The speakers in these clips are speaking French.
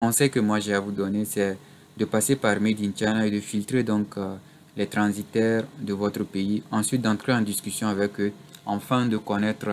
conseil que moi j'ai à vous donner, c'est de passer par Made in China et de filtrer donc les transitaires de votre pays. Ensuite, d'entrer en discussion avec eux, afin de connaître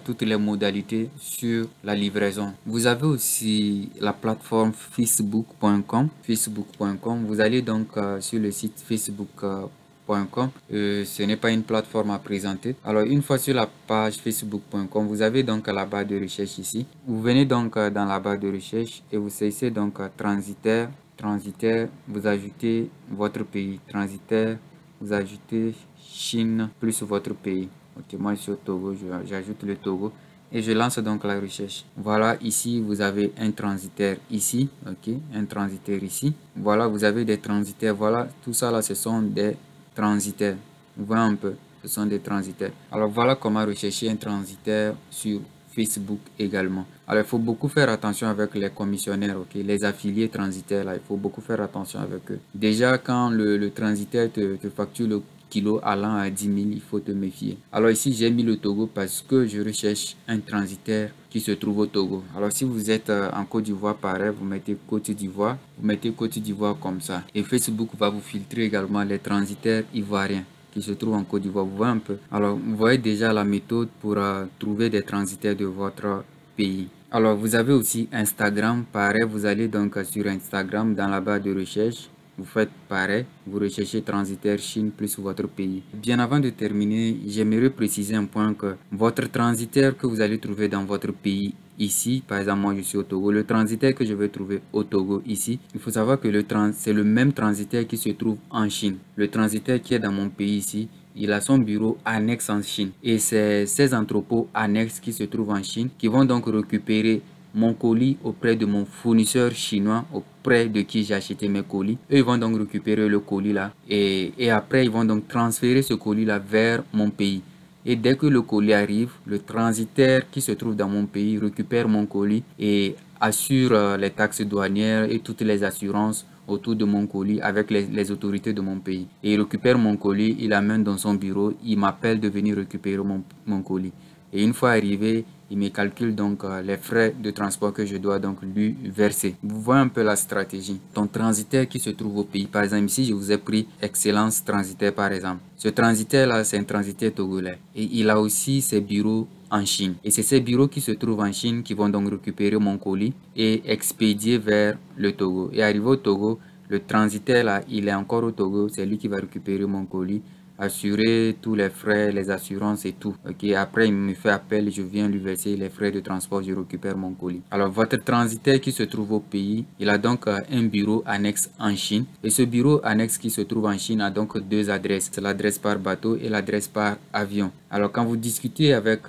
toutes les modalités sur la livraison. Vous avez aussi la plateforme facebook.com. Facebook.com. Vous allez donc sur le site facebook.com. Ce n'est pas une plateforme à présenter. Alors, une fois sur la page facebook.com, vous avez donc la barre de recherche ici. Vous venez donc dans la barre de recherche et vous saisissez donc transitaire. Transitaire, vous ajoutez votre pays. Transitaire, vous ajoutez Chine plus votre pays. Ok, moi je suis au Togo, j'ajoute le Togo et je lance donc la recherche. Voilà, ici vous avez un transitaire ici, ok, un transitaire ici. Voilà, vous avez des transitaires. Voilà, tout ça là, ce sont des transitaires. Vous voyez un peu, ce sont des transitaires. Alors voilà comment rechercher un transitaire sur Facebook également. Alors il faut beaucoup faire attention avec les commissionnaires, ok, les affiliés transitaires là, il faut beaucoup faire attention avec eux. Déjà quand le transitaire te facture le kilo allant à 10 000, il faut te méfier. Alors ici j'ai mis le Togo parce que je recherche un transitaire qui se trouve au Togo. Alors si vous êtes en Côte d'Ivoire, pareil, vous mettez Côte d'Ivoire, vous mettez Côte d'Ivoire comme ça. Et Facebook va vous filtrer également les transitaires ivoiriens qui se trouvent en Côte d'Ivoire. Vous voyez un peu. Alors vous voyez déjà la méthode pour trouver des transitaires de votre pays. Alors vous avez aussi Instagram, pareil, vous allez donc sur Instagram dans la barre de recherche. Vous faites pareil, vous recherchez transitaire Chine plus votre pays. Bien avant de terminer, j'aimerais préciser un point que votre transitaire que vous allez trouver dans votre pays ici, par exemple moi je suis au Togo, le transitaire que je vais trouver au Togo ici, il faut savoir que c'est le même transitaire qui se trouve en Chine. Le transitaire qui est dans mon pays ici, il a son bureau annexe en Chine. Et c'est ces entrepôts annexes qui se trouvent en Chine qui vont donc récupérer mon colis auprès de mon fournisseur chinois auprès de qui j'ai acheté mes colis. Eux, ils vont donc récupérer le colis là et après, ils vont donc transférer ce colis là vers mon pays. Et dès que le colis arrive, le transitaire qui se trouve dans mon pays récupère mon colis et assure les taxes douanières et toutes les assurances autour de mon colis avec les autorités de mon pays. Et il récupère mon colis, il l'amène dans son bureau, il m'appelle de venir récupérer mon colis. Et une fois arrivé, il me calcule donc les frais de transport que je dois donc lui verser. Vous voyez un peu la stratégie. Ton transitaire qui se trouve au pays. Par exemple, ici, je vous ai pris Excellence Transitaire par exemple. Ce transitaire-là, c'est un transitaire togolais. Et il a aussi ses bureaux en Chine. Et c'est ces bureaux qui se trouvent en Chine qui vont donc récupérer mon colis et expédier vers le Togo. Et arrivé au Togo, le transitaire là, il est encore au Togo. C'est lui qui va récupérer mon colis, assurer tous les frais, les assurances et tout. Ok, après il me fait appel, je viens lui verser les frais de transport, je récupère mon colis. Alors votre transitaire qui se trouve au pays, il a donc un bureau annexe en Chine. Et ce bureau annexe qui se trouve en Chine a donc deux adresses. C'est l'adresse par bateau et l'adresse par avion. Alors quand vous discutez avec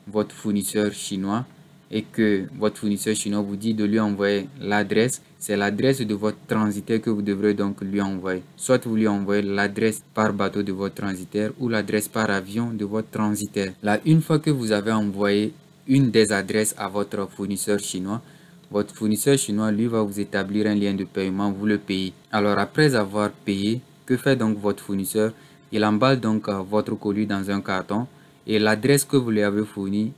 votre fournisseur chinois, et que votre fournisseur chinois vous dit de lui envoyer l'adresse, c'est l'adresse de votre transitaire que vous devrez donc lui envoyer. Soit vous lui envoyez l'adresse par bateau de votre transitaire ou l'adresse par avion de votre transitaire. Là, une fois que vous avez envoyé une des adresses à votre fournisseur chinois, votre fournisseur chinois lui va vous établir un lien de paiement, vous le payez. Alors après avoir payé, que fait donc votre fournisseur? Il emballe donc votre colis dans un carton et l'adresse que vous lui avez fournie,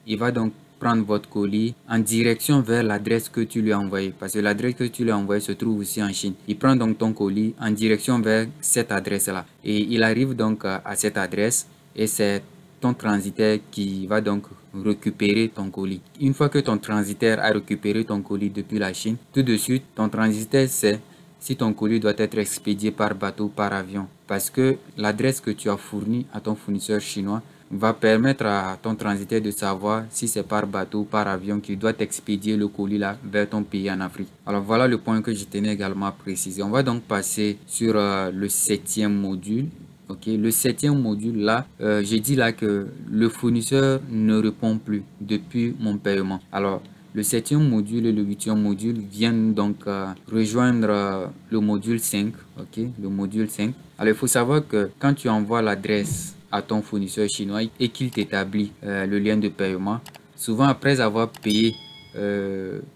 il va donc prendre votre colis en direction vers l'adresse que tu lui as envoyée. Parce que l'adresse que tu lui as envoyée se trouve aussi en Chine. Il prend donc ton colis en direction vers cette adresse-là. Et il arrive donc à cette adresse et c'est ton transitaire qui va donc récupérer ton colis. Une fois que ton transitaire a récupéré ton colis depuis la Chine, tout de suite, ton transitaire sait si ton colis doit être expédié par bateau ou par avion. Parce que l'adresse que tu as fournie à ton fournisseur chinois va permettre à ton transitaire de savoir si c'est par bateau ou par avion qu'il doit expédier le colis là vers ton pays en Afrique. Alors voilà le point que je tenais également à préciser. On va donc passer sur le 7e module. Ok, le 7e module là, j'ai dit là que le fournisseur ne répond plus depuis mon paiement. Alors le 7e module et le 8e module viennent donc rejoindre le module 5. Ok, le module 5. Alors il faut savoir que quand tu envoies l'adresse à ton fournisseur chinois et qu'il t'établit le lien de paiement, souvent après avoir payé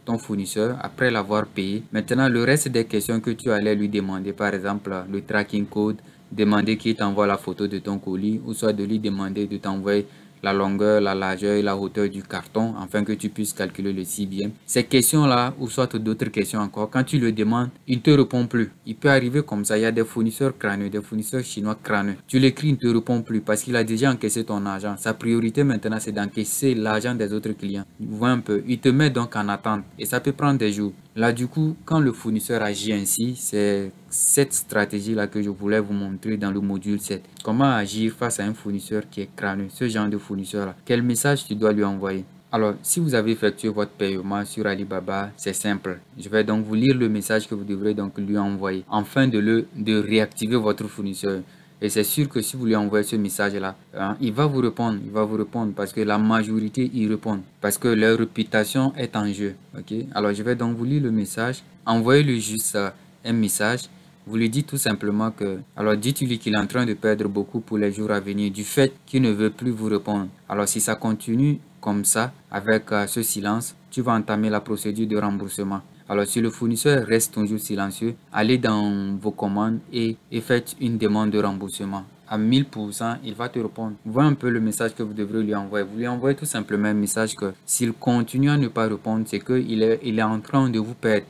ton fournisseur, après l'avoir payé, maintenant le reste des questions que tu allais lui demander, par exemple le tracking code, demander qu'il t'envoie la photo de ton colis ou soit de lui demander de t'envoyer la longueur, la largeur et la hauteur du carton afin que tu puisses calculer le si bien. Ces questions-là, ou soit d'autres questions encore, quand tu le demandes, il ne te répond plus. Il peut arriver comme ça, il y a des fournisseurs crâneux, des fournisseurs chinois crâneux. Tu l'écris, il ne te répond plus parce qu'il a déjà encaissé ton argent. Sa priorité maintenant, c'est d'encaisser l'argent des autres clients. Vous voyez un peu, il te met donc en attente et ça peut prendre des jours. Là, du coup, quand le fournisseur agit ainsi, c'est cette stratégie-là que je voulais vous montrer dans le module 7. Comment agir face à un fournisseur qui est crâneux, ce genre de fournisseur-là. Quel message tu dois lui envoyer? Alors, si vous avez effectué votre paiement sur Alibaba, c'est simple. Je vais donc vous lire le message que vous devrez donc lui envoyer afin de réactiver votre fournisseur. Et c'est sûr que si vous lui envoyez ce message-là, il va vous répondre parce que la majorité y répondent, parce que leur réputation est en jeu. Ok? Alors, je vais donc vous lire le message. Envoyez-lui juste un message. Vous lui dites tout simplement que, alors dites-lui qu'il est en train de perdre beaucoup pour les jours à venir du fait qu'il ne veut plus vous répondre. Alors si ça continue comme ça, avec ce silence, tu vas entamer la procédure de remboursement. Alors si le fournisseur reste toujours silencieux, allez dans vos commandes et faites une demande de remboursement. À 1000%, il va te répondre. Voyez un peu le message que vous devrez lui envoyer. Vous lui envoyez tout simplement un message que s'il continue à ne pas répondre, c'est qu'il est en train de vous perdre.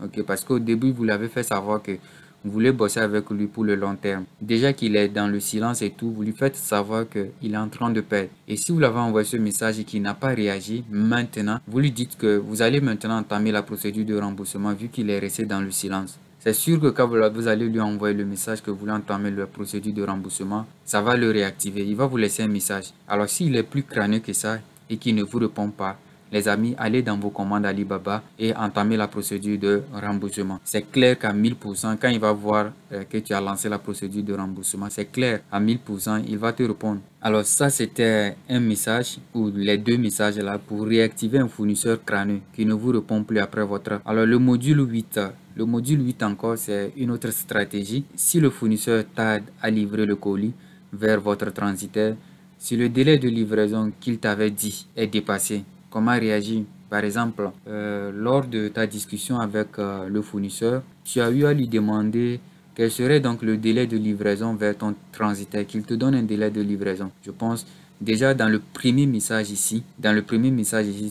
Ok, parce qu'au début, vous l'avez fait savoir que vous voulez bosser avec lui pour le long terme. Déjà qu'il est dans le silence et tout, vous lui faites savoir qu'il est en train de perdre. Et si vous l'avez envoyé ce message et qu'il n'a pas réagi, maintenant, vous lui dites que vous allez maintenant entamer la procédure de remboursement vu qu'il est resté dans le silence. C'est sûr que quand vous allez lui envoyer le message que vous voulez entamer la procédure de remboursement, ça va le réactiver. Il va vous laisser un message. Alors s'il est plus crâneux que ça et qu'il ne vous répond pas, les amis, allez dans vos commandes Alibaba et entamez la procédure de remboursement. C'est clair qu'à 1000%, quand il va voir que tu as lancé la procédure de remboursement, c'est clair, à 1000%, il va te répondre. Alors ça, c'était un message ou les deux messages là pour réactiver un fournisseur crâneux qui ne vous répond plus après votre... Alors le module 8, encore, c'est une autre stratégie. Si le fournisseur tarde à livrer le colis vers votre transitaire, si le délai de livraison qu'il t'avait dit est dépassé, comment réagir? Par exemple, lors de ta discussion avec le fournisseur, tu as eu à lui demander quel serait donc le délai de livraison vers ton transitaire, qu'il te donne un délai de livraison. Je pense déjà dans le premier message ici,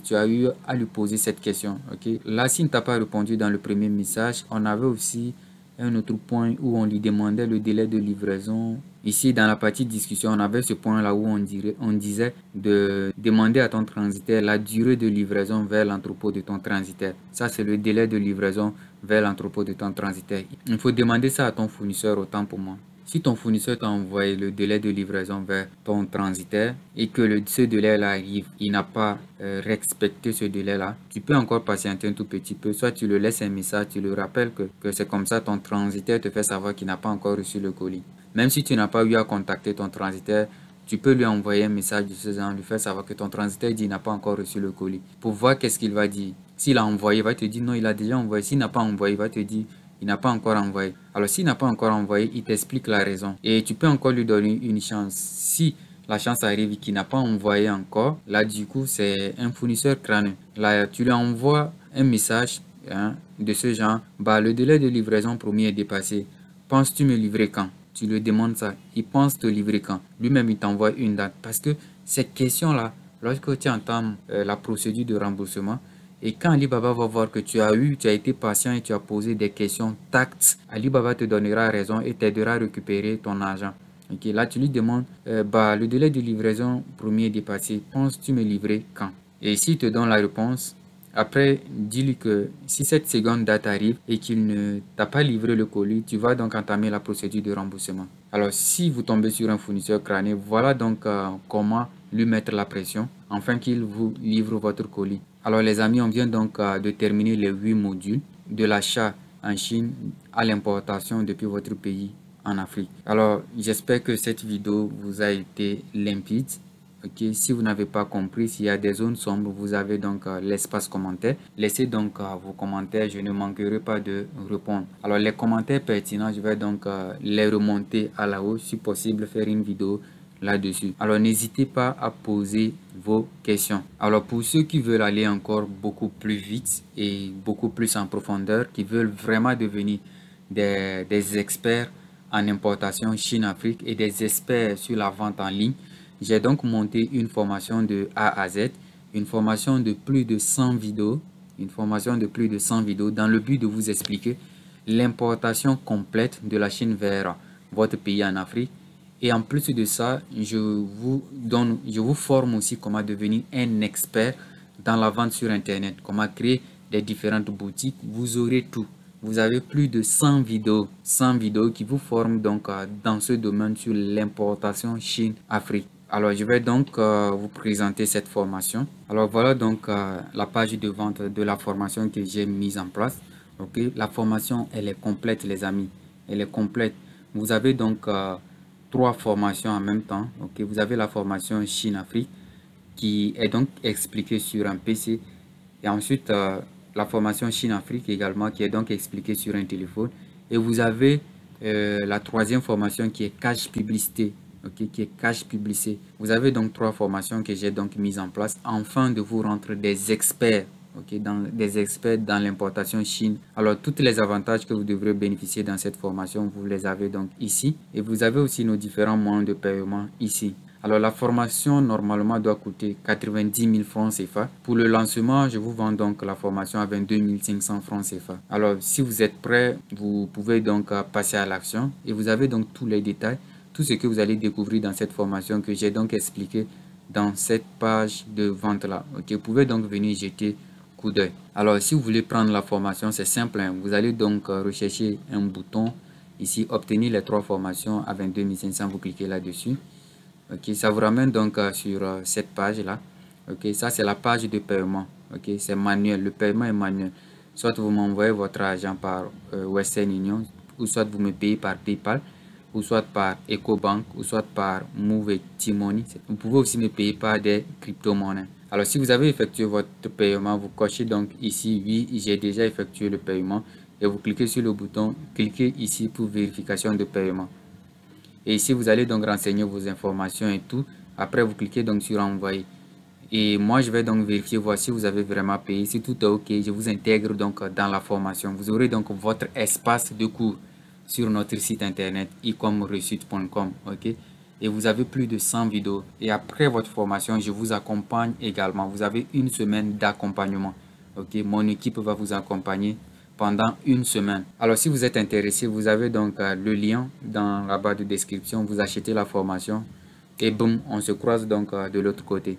tu as eu à lui poser cette question. Ok? Là, s'il ne t'a pas répondu dans le premier message, on avait aussi un autre point où on lui demandait le délai de livraison. Ici, dans la partie discussion, on avait ce point-là où on disait de demander à ton transitaire la durée de livraison vers l'entrepôt de ton transitaire. Ça, c'est le délai de livraison vers l'entrepôt de ton transitaire. Il faut demander ça à ton fournisseur, autant pour moi. Si ton fournisseur t'a envoyé le délai de livraison vers ton transitaire et que ce délai-là arrive, il n'a pas respecté ce délai-là, tu peux encore patienter un tout petit peu. Soit tu le laisses un message, tu le rappelles que c'est comme ça, ton transitaire te fait savoir qu'il n'a pas encore reçu le colis. Même si tu n'as pas eu à contacter ton transitaire, tu peux lui envoyer un message de ce genre, lui faire savoir que ton transitaire dit qu'il n'a pas encore reçu le colis. Pour voir qu'est-ce qu'il va dire. S'il a envoyé, il va te dire non, il a déjà envoyé. S'il n'a pas envoyé, il va te dire il n'a pas encore envoyé. Alors s'il n'a pas encore envoyé, il t'explique la raison. Et tu peux encore lui donner une chance. Si la chance arrive et qu'il n'a pas envoyé encore, là du coup c'est un fournisseur crâneux. Là tu lui envoies un message de ce genre. Bah, le délai de livraison promis est dépassé. Penses-tu me livrer quand? Tu lui demandes ça. Il pense te livrer quand? Lui-même il t'envoie une date. Parce que cette question-là, lorsque tu entends la procédure de remboursement, et quand Alibaba va voir que tu as été patient et tu as posé des questions tactes, Alibaba te donnera raison et t'aidera à récupérer ton argent. Okay, là, tu lui demandes, le délai de livraison premier est dépassé. Penses-tu me livrer quand? Et s'il te donne la réponse, après, dis-lui que si cette seconde date arrive et qu'il ne t'a pas livré le colis, tu vas donc entamer la procédure de remboursement. Alors, si vous tombez sur un fournisseur crâneux, voilà donc comment lui mettre la pression afin qu'il vous livre votre colis. Alors les amis, on vient donc de terminer les 8 modules de l'achat en Chine à l'importation depuis votre pays en Afrique. Alors j'espère que cette vidéo vous a été limpide. Okay. Si vous n'avez pas compris, s'il y a des zones sombres, vous avez donc l'espace commentaire. Laissez donc vos commentaires, je ne manquerai pas de répondre. Alors les commentaires pertinents, je vais donc les remonter à la hausse, si possible faire une vidéo là-dessus. Alors n'hésitez pas à poser vos questions. Alors pour ceux qui veulent aller encore beaucoup plus vite et beaucoup plus en profondeur, qui veulent vraiment devenir des experts en importation Chine-Afrique et des experts sur la vente en ligne, J'ai donc monté une formation de A à Z, une formation de plus de 100 vidéos, dans le but de vous expliquer l'importation complète de la Chine vers votre pays en Afrique. Et en plus de ça, je vous forme aussi comment devenir un expert dans la vente sur Internet, comment créer des différentes boutiques. Vous aurez tout. Vous avez plus de 100 vidéos qui vous forment donc dans ce domaine sur l'importation Chine-Afrique. Alors, je vais donc vous présenter cette formation. Alors, voilà donc la page de vente de la formation que j'ai mise en place. Ok, la formation, elle est complète, les amis. Elle est complète. Vous avez donc trois formations en même temps. Ok, vous avez la formation Chine-Afrique qui est donc expliquée sur un PC. Et ensuite, la formation Chine-Afrique également qui est donc expliquée sur un téléphone. Et vous avez la troisième formation qui est cash publicité. Okay, qui est cash publicité. Vous avez donc trois formations que j'ai donc mises en place afin de vous rendre des experts. Okay, des experts dans l'importation Chine. Alors, tous les avantages que vous devrez bénéficier dans cette formation, vous les avez donc ici. Et vous avez aussi nos différents moyens de paiement ici. Alors, la formation, normalement, doit coûter 90 000 francs CFA. Pour le lancement, je vous vends donc la formation à 22 500 francs CFA. Alors, si vous êtes prêt, vous pouvez donc passer à l'action. Et vous avez donc tous les détails, tout ce que vous allez découvrir dans cette formation que j'ai donc expliqué dans cette page de vente-là. Okay, vous pouvez donc venir jeter coup d'œil. Alors, si vous voulez prendre la formation, c'est simple. Hein. Vous allez donc rechercher un bouton ici, obtenir les trois formations à 22 500. Vous cliquez là-dessus. Ok, ça vous ramène donc sur cette page là. Ok, ça c'est la page de paiement. Ok, c'est manuel, le paiement est manuel. Soit vous m'envoyez votre argent par Western Union, ou soit vous me payez par PayPal, ou soit par EcoBank, ou soit par Move et T-Money. Vous pouvez aussi me payer par des crypto-monnaies. Alors si vous avez effectué votre paiement, vous cochez donc ici oui, j'ai déjà effectué le paiement, et vous cliquez sur le bouton, cliquez ici pour vérification de paiement. Et ici, vous allez donc renseigner vos informations et tout. Après, vous cliquez donc sur envoyer. Et moi, je vais donc vérifier, voir si vous avez vraiment payé. Si tout est OK, je vous intègre donc dans la formation. Vous aurez donc votre espace de cours sur notre site internet ecomreçute.com. OK? Et vous avez plus de 100 vidéos. Et après votre formation, je vous accompagne également. Vous avez une semaine d'accompagnement. OK? Mon équipe va vous accompagner pendant une semaine. Alors si vous êtes intéressé, vous avez donc le lien dans la barre de description, vous achetez la formation et boum, on se croise donc de l'autre côté.